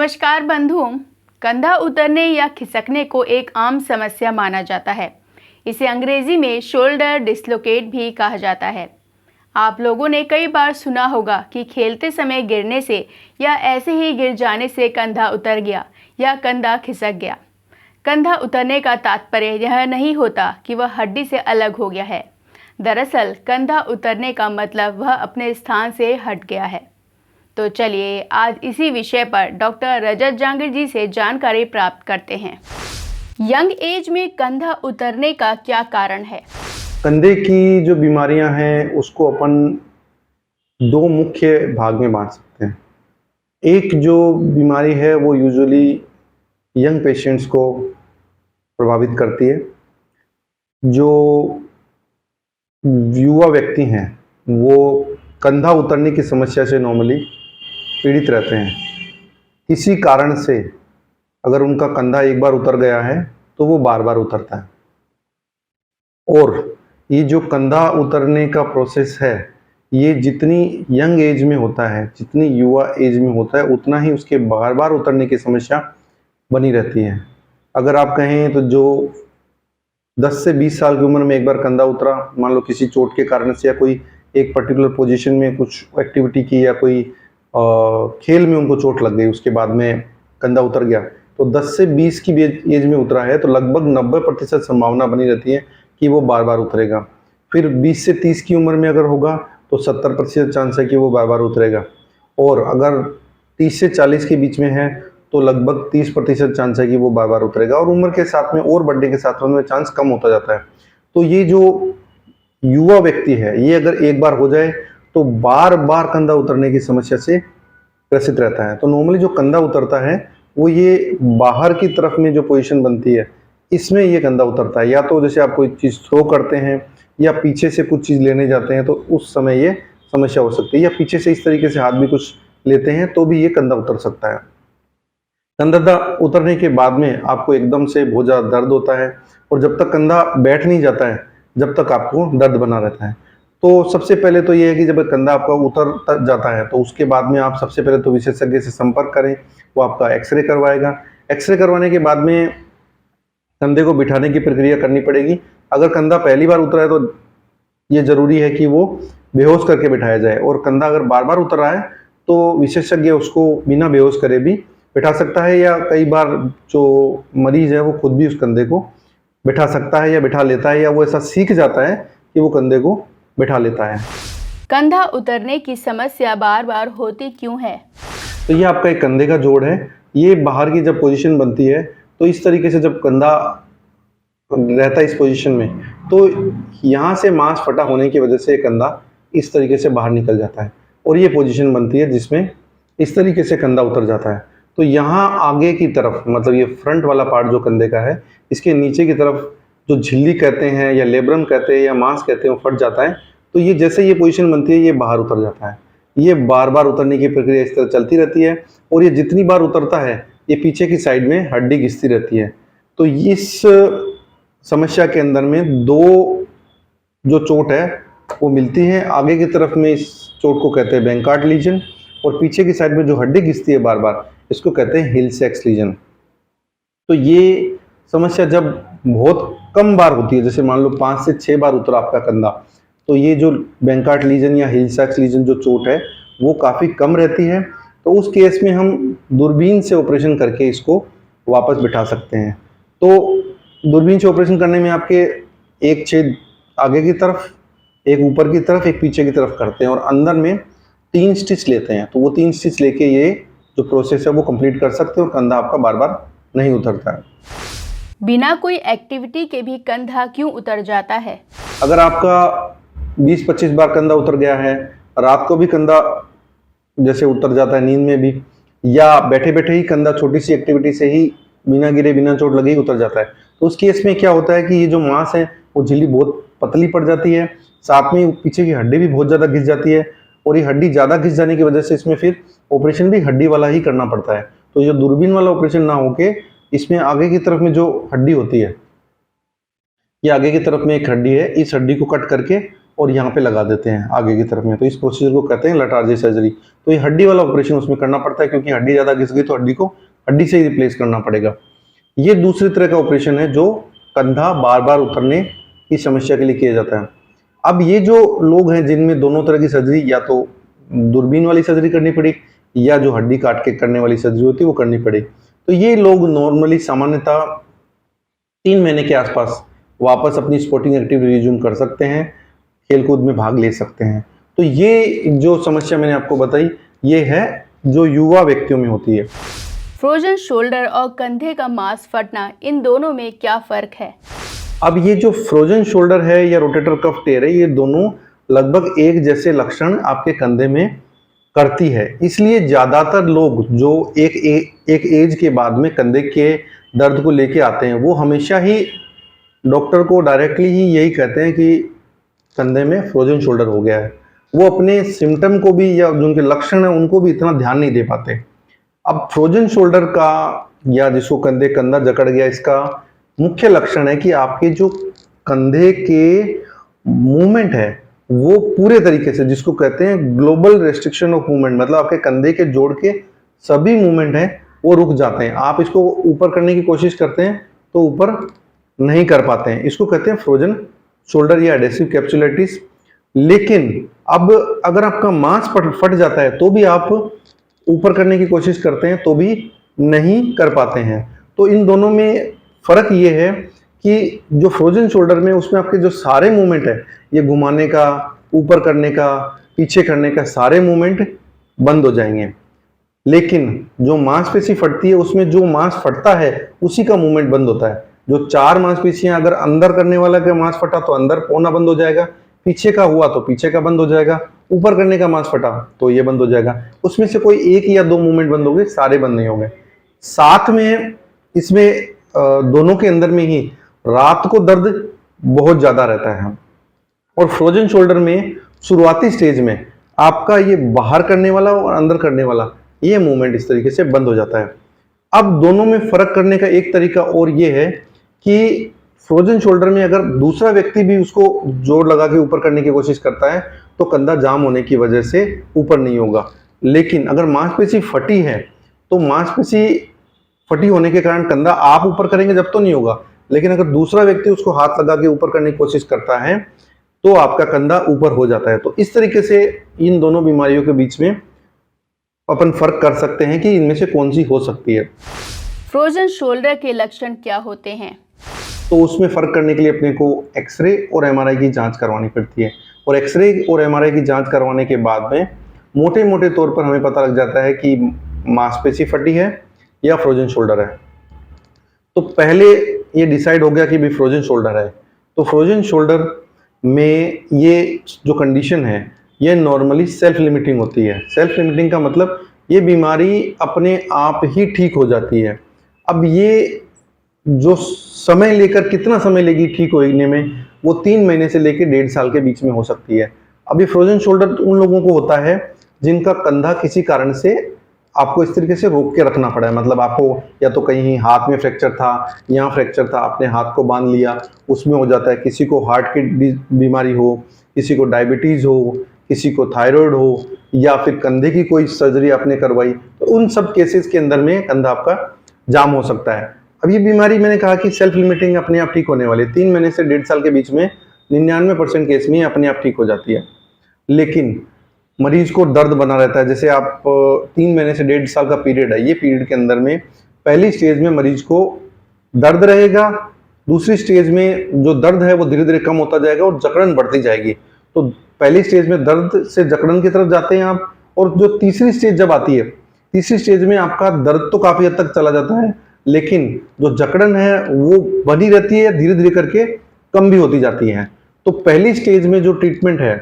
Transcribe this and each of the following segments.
नमस्कार बंधुओं। कंधा उतरने या खिसकने को एक आम समस्या माना जाता है। इसे अंग्रेजी में शोल्डर डिस्लोकेट भी कहा जाता है। आप लोगों ने कई बार सुना होगा कि खेलते समय गिरने से या ऐसे ही गिर जाने से कंधा उतर गया या कंधा खिसक गया। कंधा उतरने का तात्पर्य यह नहीं होता कि वह हड्डी से अलग हो गया है। दरअसल कंधा उतरने का मतलब वह अपने स्थान से हट गया है। तो चलिए आज इसी विषय पर डॉक्टर रजत जांगिड़ जी से जानकारी प्राप्त करते हैं। यंग एज में कंधा उतरने का क्या कारण है? कंधे की जो बीमारियां हैं उसको अपन दो मुख्य भाग में बांट सकते हैं। एक जो बीमारी है वो यूजुअली यंग पेशेंट्स को प्रभावित करती है। जो युवा व्यक्ति हैं वो कंधा उतरने की समस्या से नॉर्मली पीड़ित रहते हैं। किसी कारण से अगर उनका कंधा एक बार उतर गया है तो वो बार बार उतरता है। और ये जो कंधा उतरने का प्रोसेस है ये जितनी यंग एज में होता है, जितनी युवा एज में होता है, उतना ही उसके बार बार उतरने की समस्या बनी रहती है। अगर आप कहें तो जो 10 से 20 साल की उम्र में एक बार कंधा उतरा, मान लो किसी चोट के कारण से या कोई एक पर्टिकुलर पोजीशन में कुछ एक्टिविटी की या कोई खेल में उनको चोट लग गई, उसके बाद में कंधा उतर गया, तो 10 से 20 की एज में उतरा है तो लगभग 90% संभावना बनी रहती है कि वो बार बार उतरेगा। फिर 20 से 30 की उम्र में अगर होगा तो 70% चांस है कि वो बार बार उतरेगा। और अगर 30 से 40 के बीच में है तो लगभग 30% चांस है कि वो बार बार उतरेगा। और उम्र के साथ में और बढ़ने के साथ में चांस कम होता जाता है। तो ये जो युवा व्यक्ति है ये अगर एक बार हो जाए तो बार बार कंधा उतरने की समस्या से ग्रसित रहता है। तो नॉर्मली जो कंधा उतरता है वो ये बाहर की तरफ में जो पोजीशन बनती है इसमें ये कंधा उतरता है। या तो जैसे आप कोई चीज़ थ्रो करते हैं या पीछे से कुछ चीज़ लेने जाते हैं तो उस समय ये समस्या हो सकती है, या पीछे से इस तरीके से हाथ भी कुछ लेते हैं तो भी ये कंधा उतर सकता है। कंधा उतरने के बाद में आपको एकदम से बहुत ज़्यादा दर्द होता है और जब तक कंधा बैठ नहीं जाता है जब तक आपको दर्द बना रहता है। तो सबसे पहले तो ये है कि जब कंधा आपका उतर जाता है तो उसके बाद में आप सबसे पहले तो विशेषज्ञ से संपर्क करें, वो आपका एक्सरे करवाएगा। एक्सरे करवाने के बाद में कंधे को बिठाने की प्रक्रिया करनी पड़ेगी। अगर कंधा पहली बार उतरा है तो ये ज़रूरी है कि वो बेहोश करके बिठाया जाए, और कंधा अगर बार बार उतर रहा है तो विशेषज्ञ उसको बिना बेहोश करे भी बिठा सकता है, या कई बार जो मरीज है वो खुद भी उस कंधे को बिठा सकता है या बिठा लेता है, या वो ऐसा सीख जाता है कि वो कंधे को बिठा लेता है। कंधा उतरने की समस्या बार बार होती क्यों है? तो ये आपका एक कंधे का जोड़ है। ये बाहर की जब पोजीशन बनती है तो इस तरीके से जब कंधा रहता है इस पोजीशन में तो यहाँ से मांस फटा होने की वजह से कंधा इस तरीके से बाहर निकल जाता है और ये पोजीशन बनती है जिसमें इस तरीके से कंधा उतर जाता है। तो यहाँ आगे की तरफ, मतलब ये फ्रंट वाला पार्ट जो कंधे का है, इसके नीचे की तरफ जो झिल्ली कहते हैं या लेब्रम कहते हैं या मांस कहते हैं वो फट जाता है। तो ये जैसे ये पोजीशन बनती है ये बाहर उतर जाता है। ये बार बार उतरने की प्रक्रिया इस तरह चलती रहती है और ये जितनी बार उतरता है ये पीछे की साइड में हड्डी घिसती रहती है। तो इस समस्या के अंदर में दो जो चोट है वो मिलती है। आगे की तरफ में इस चोट को कहते हैं बैंकार्ड लीजन, और पीछे की साइड में जो हड्डी घिसती है बार बार इसको कहते हैं हिल सैक्स लीजन। तो ये समस्या जब बहुत कम बार होती है, जैसे मान लो 5 से 6 बार उतरा आपका कंधा, तो ये जो बैंकार्ड लीजन या हिल सैक्स लीजन जो चोट है वो काफ़ी कम रहती है। तो उस केस में हम दूरबीन से ऑपरेशन करके इसको वापस बिठा सकते हैं। तो दूरबीन से ऑपरेशन करने में आपके एक छेद आगे की तरफ, एक ऊपर की तरफ, एक पीछे की तरफ करते हैं और अंदर में 3 स्टिच लेते हैं। तो वो 3 स्टिच लेके ये जो प्रोसेस है वो कंप्लीट कर सकते हैं और कंधा आपका बार बार नहीं उतरता है। बिना कोई एक्टिविटी के भी कंधा क्यों उतर जाता है? अगर आपका 20-25 बार कंधा उतर गया है, रात को भी कंधा जैसे उतर जाता है नींद में भी, या बैठे बैठे ही कंधा छोटी सी एक्टिविटी से ही बिना गिरे बिना चोट लगे ही उतर जाता है, तो उस केस में क्या होता है कि ये जो मांस है वो झिल्ली बहुत पतली पड़ जाती है, साथ में पीछे की हड्डी भी बहुत ज़्यादा घिस जाती है, और ये हड्डी ज़्यादा घिस जाने की वजह से इसमें फिर ऑपरेशन भी हड्डी वाला ही करना पड़ता है। तो ये दूरबीन वाला ऑपरेशन ना होके इसमें आगे की तरफ में जो हड्डी होती है, ये आगे की तरफ में एक हड्डी है, इस हड्डी को कट करके और यहाँ पे लगा देते हैं आगे की तरफ में। तो इस प्रोसीजर को कहते हैं लटारजी सर्जरी। तो ये हड्डी वाला ऑपरेशन उसमें करना पड़ता है, क्योंकि हड्डी ज़्यादा घिस गई तो हड्डी को हड्डी से ही रिप्लेस करना पड़ेगा। ये दूसरी तरह का ऑपरेशन है जो कंधा बार बार उतरने की समस्या के लिए किया जाता है। अब ये जो लोग हैं जिनमें दोनों तरह की सर्जरी, या तो दूरबीन वाली सर्जरी करनी पड़ी या जो हड्डी काट के करने वाली सर्जरी होती है वो करनी पड़ी, तो ये लोग नॉर्मली सामान्यतः 3 महीने के आसपास वापस अपनी स्पोर्टिंग एक्टिविटी रिज्यूम कर सकते हैं, खेलकूद में भाग ले सकते हैं। तो ये जो समस्या मैंने आपको बताई ये है जो युवा व्यक्तियों में होती है। फ्रोजन शोल्डर और कंधे का मांस फटना, इन दोनों में क्या फ़र्क है? अब ये जो फ्रोजन शोल्डर है या रोटेटर कफ टेयर है, ये दोनों लगभग एक जैसे लक्षण आपके कंधे में करती है। इसलिए ज़्यादातर लोग जो एक एज के बाद में कंधे के दर्द को लेके आते हैं वो हमेशा ही डॉक्टर को डायरेक्टली ही यही कहते हैं कि कंधे में फ्रोजन शोल्डर हो गया है। वो अपने सिम्टम को भी या जो उनके लक्षण है उनको भी इतना ध्यान नहीं दे पाते। अब फ्रोजन शोल्डर का या जिसको कंधा जकड़ गया, इसका मुख्य लक्षण है कि आपके जो कंधे के मूवमेंट है वो पूरे तरीके से, जिसको कहते हैं ग्लोबल रेस्ट्रिक्शन ऑफ मूवमेंट, मतलब आपके कंधे के जोड़ के सभी मूवमेंट हैं वो रुक जाते हैं। आप इसको ऊपर करने की कोशिश करते हैं तो ऊपर नहीं कर पाते हैं। इसको कहते हैं फ्रोजन शोल्डर या एडेसिव कैप्सुलाइटिस। लेकिन अब अगर आपका मांस फट जाता है तो भी आप ऊपर करने की कोशिश करते हैं तो भी नहीं कर पाते हैं। तो इन दोनों में फ़र्क ये है कि जो फ्रोजन शोल्डर में उसमें आपके जो सारे मूवमेंट है, ये घुमाने का, ऊपर करने का, पीछे करने का, सारे मूवमेंट बंद हो जाएंगे। लेकिन जो मांसपेशी फटती है उसमें जो मांस फटता है उसी का मूवमेंट बंद होता है। जो 4 मांसपेशियां, अगर अंदर करने वाला का मांस फटा तो अंदर होना बंद हो जाएगा, पीछे का हुआ तो पीछे का बंद हो जाएगा, ऊपर करने का मांस फटा तो ये बंद हो जाएगा। उसमें से कोई 1 या 2 मूवमेंट बंद हो गए, सारे बंद नहीं हो गए। साथ में इसमें दोनों के अंदर में ही रात को दर्द बहुत ज्यादा रहता है। और फ्रोजन शोल्डर में शुरुआती स्टेज में आपका ये बाहर करने वाला और अंदर करने वाला ये मूवमेंट इस तरीके से बंद हो जाता है। अब दोनों में फर्क करने का एक तरीका और ये है कि फ्रोजन शोल्डर में अगर दूसरा व्यक्ति भी उसको जोर लगा के ऊपर करने की कोशिश करता है तो कंधा जाम होने की वजह से ऊपर नहीं होगा। लेकिन अगर मांसपेशी फटी है तो मांसपेशी फटी होने के कारण कंधा आप ऊपर करेंगे जब तो नहीं होगा, लेकिन अगर दूसरा व्यक्ति उसको हाथ लगा के ऊपर करने की कोशिश करता है तो आपका कंधा ऊपर हो जाता है। तो इस तरीके से इन दोनों बीमारियों के बीच में अपन फर्क कर सकते हैं कि इनमें से कौन सी हो सकती है। फ्रोजन शोल्डर के लक्षण क्या होते हैं? तो उसमें फ़र्क करने के लिए अपने को एक्सरे और एमआरआई की जांच करवानी पड़ती है। और एक्सरे और एमआरआई की जांच करवाने के बाद में मोटे मोटे तौर पर हमें पता लग जाता है कि मांसपेशी फटी है या फ्रोजन शोल्डर है। तो पहले ये डिसाइड हो गया कि भी फ्रोजन शोल्डर है, तो फ्रोजन शोल्डर में ये जो कंडीशन है ये नॉर्मली सेल्फ लिमिटिंग होती है। सेल्फ लिमिटिंग का मतलब ये बीमारी अपने आप ही ठीक हो जाती है। अब ये जो समय लेकर, कितना समय लेगी ठीक होने में, वो 3 महीने से लेकर 1.5 साल के बीच में हो सकती है। अब ये फ्रोजन शोल्डर उन लोगों को होता है जिनका कंधा किसी कारण से आपको इस तरीके से रोक के रखना पड़ा है। मतलब आपको या तो कहीं हाथ में फ्रैक्चर था, यहाँ फ्रैक्चर था, आपने हाथ को बांध लिया, उसमें हो जाता है। किसी को हार्ट की बीमारी हो, किसी को डायबिटीज़ हो, किसी को थायराइड हो, या फिर कंधे की कोई सर्जरी आपने करवाई, तो उन सब केसेस के अंदर में कंधा आपका जाम हो सकता है। अब ये बीमारी मैंने कहा कि सेल्फ लिमिटिंग, अपने आप ठीक होने वाली, 3 महीने से 1.5 साल के बीच में 99% केस में अपने आप ठीक हो जाती है। लेकिन मरीज को दर्द बना रहता है। जैसे आप 3 महीने से 1.5 साल का पीरियड है, ये पीरियड के अंदर में पहली स्टेज में मरीज को दर्द रहेगा, दूसरी स्टेज में जो दर्द है वो धीरे धीरे कम होता जाएगा और जकड़न बढ़ती जाएगी। तो पहली स्टेज में दर्द से जकड़न की तरफ जाते हैं आप, और जो तीसरी स्टेज जब आती है, तीसरी स्टेज में आपका दर्द तो काफी हद तक चला जाता है, लेकिन जो जकड़न है वो बनी रहती है, धीरे धीरे करके कम भी होती जाती है। तो पहली स्टेज में जो ट्रीटमेंट है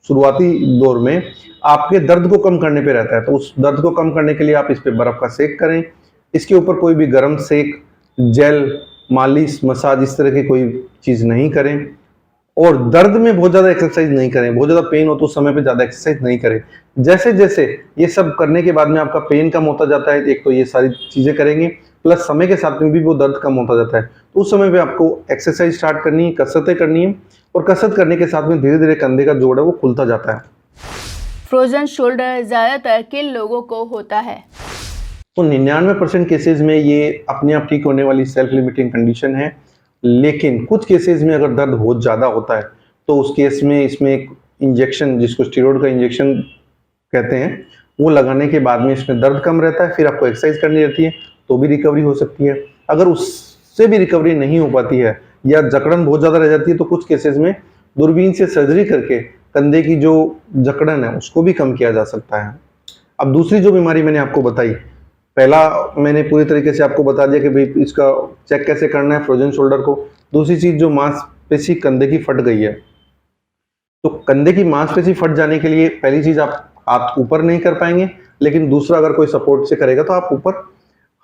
शुरुआती दौर में आपके दर्द को कम करने पे रहता है। तो उस दर्द को कम करने के लिए आप इस पे बर्फ का सेक करें, इसके ऊपर कोई भी गर्म सेक, जेल, मालिश, मसाज इस तरह की कोई चीज़ नहीं करें। और दर्द में बहुत ज़्यादा एक्सरसाइज नहीं करें, बहुत ज़्यादा पेन हो तो उस समय पे ज़्यादा एक्सरसाइज नहीं करें। जैसे जैसे ये सब करने के बाद में आपका पेन कम होता जाता है, एक तो ये सारी चीज़ें करेंगे, प्लस समय के साथ में भी वो दर्द कम होता जाता है। उस समय पे आपको एक्सरसाइज स्टार्ट करनी है, कसरतें करनी है, और कसरत करने के साथ में धीरे धीरे कंधे का जोड़ है वो खुलता जाता है। फ्रोजन शोल्डर ज़्यादातर किन लोगों को होता है? तो 99% केसेस में ये अपने आप ठीक होने वाली सेल्फ लिमिटिंग कंडीशन है, लेकिन कुछ केसेस में अगर दर्द बहुत ज़्यादा होता है तो उस केस में इसमें एक इंजेक्शन, जिसको स्टेरॉइड का इंजेक्शन कहते हैं, वो लगाने के बाद में इसमें दर्द कम रहता है, फिर आपको एक्सरसाइज करनी रहती है तो भी रिकवरी हो सकती है। अगर उससे भी रिकवरी नहीं हो पाती है या जकड़न बहुत ज़्यादा रह जाती है तो कुछ केसेस में दूरबीन से सर्जरी करके कंधे की जो जकड़न है उसको भी कम किया जा सकता है। अब दूसरी जो बीमारी मैंने आपको बताई, पहला मैंने पूरी तरीके से आपको बता दिया कि भाई इसका चेक कैसे करना है फ्रोजन शोल्डर को। दूसरी चीज़, जो मांसपेशी कंधे की फट गई है, तो कंधे की मांसपेशी फट जाने के लिए पहली चीज़, आप हाथ ऊपर नहीं कर पाएंगे, लेकिन दूसरा अगर कोई सपोर्ट से करेगा तो आप ऊपर,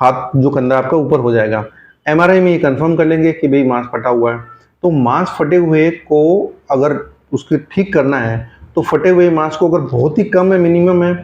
हाथ जो कंधा आपका ऊपर हो जाएगा। एमआरआई में ये कंफर्म कर लेंगे कि भाई मांस फटा हुआ है। तो मांस फटे हुए को अगर उसको ठीक करना है तो फटे हुए मांस को अगर बहुत ही कम है, मिनिमम है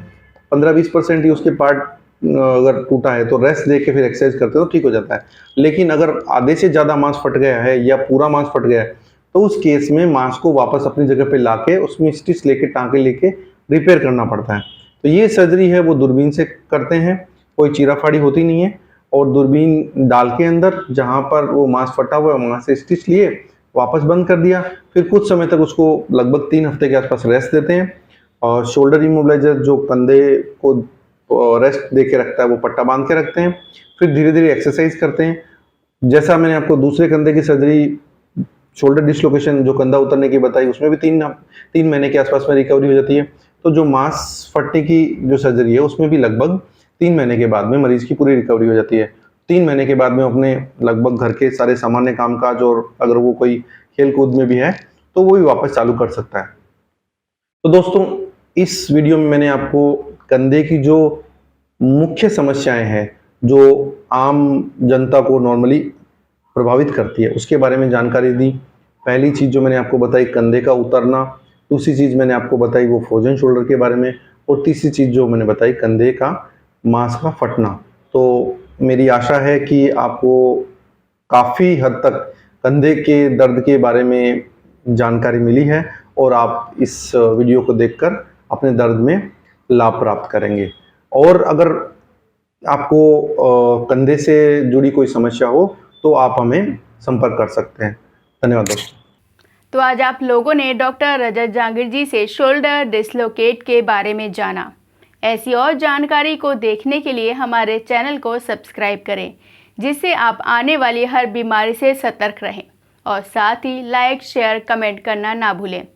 15-20% ही उसके पार्ट अगर टूटा है, तो रेस्ट दे के फिर एक्सरसाइज करते हो तो ठीक हो जाता है। लेकिन अगर आधे से ज़्यादा मांस फट गया है या पूरा मांस फट गया है तो उस केस में मांस को वापस अपनी जगह पे लाके उसमें स्टिच लेके, टाँके लेके रिपेयर करना पड़ता है। तो ये सर्जरी है वो दूरबीन से करते हैं, कोई चीराफाड़ी होती नहीं है, और दूरबीन डाल के अंदर जहाँ पर वो मांस फटा हुआ है वहाँ से स्टिच लिए, वापस बंद कर दिया, फिर कुछ समय तक उसको लगभग 3 हफ्ते के आसपास रेस्ट देते हैं। और शोल्डर इमोबिलाइजर जो कंधे को रेस्ट दे के रखता है वो पट्टा बांध के रखते हैं, फिर धीरे धीरे एक्सरसाइज करते हैं। जैसा मैंने आपको दूसरे कंधे की सर्जरी, शोल्डर डिसलोकेशन जो कंधा उतरने की बताई, उसमें भी 3 महीने के आसपास में रिकवरी हो जाती है। तो जो मांस फटने की जो सर्जरी है उसमें भी लगभग 3 महीने के बाद में मरीज की पूरी रिकवरी हो जाती है। 3 महीने के बाद में अपने लगभग घर के सारे सामान्य कामकाज, और अगर वो कोई खेल कूद में भी है तो वो भी वापस चालू कर सकता है। तो दोस्तों, इस वीडियो में मैंने आपको कंधे की जो मुख्य समस्याएं हैं जो आम जनता को नॉर्मली प्रभावित करती है उसके बारे में जानकारी दी। पहली चीज़ जो मैंने आपको बताई, कंधे का उतरना। दूसरी चीज़ मैंने आपको बताई वो फ्रोजन शोल्डर के बारे में। और तीसरी चीज़ जो मैंने बताई, कंधे का मांस का फटना। तो मेरी आशा है कि आपको काफ़ी हद तक कंधे के दर्द के बारे में जानकारी मिली है और आप इस वीडियो को देखकर अपने दर्द में लाभ प्राप्त करेंगे। और अगर आपको कंधे से जुड़ी कोई समस्या हो तो आप हमें संपर्क कर सकते हैं। धन्यवाद दोस्तों। तो आज आप लोगों ने डॉक्टर रजत जहांगीर जी से शोल्डर डिसलोकेट के बारे में जाना। ऐसी और जानकारी को देखने के लिए हमारे चैनल को सब्सक्राइब करें, जिससे आप आने वाली हर बीमारी से सतर्क रहें, और साथ ही लाइक, शेयर, कमेंट करना ना भूलें।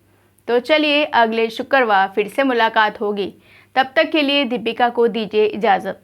तो चलिए, अगले शुक्रवार फिर से मुलाकात होगी। तब तक के लिए दीपिका को दीजिए इजाज़त।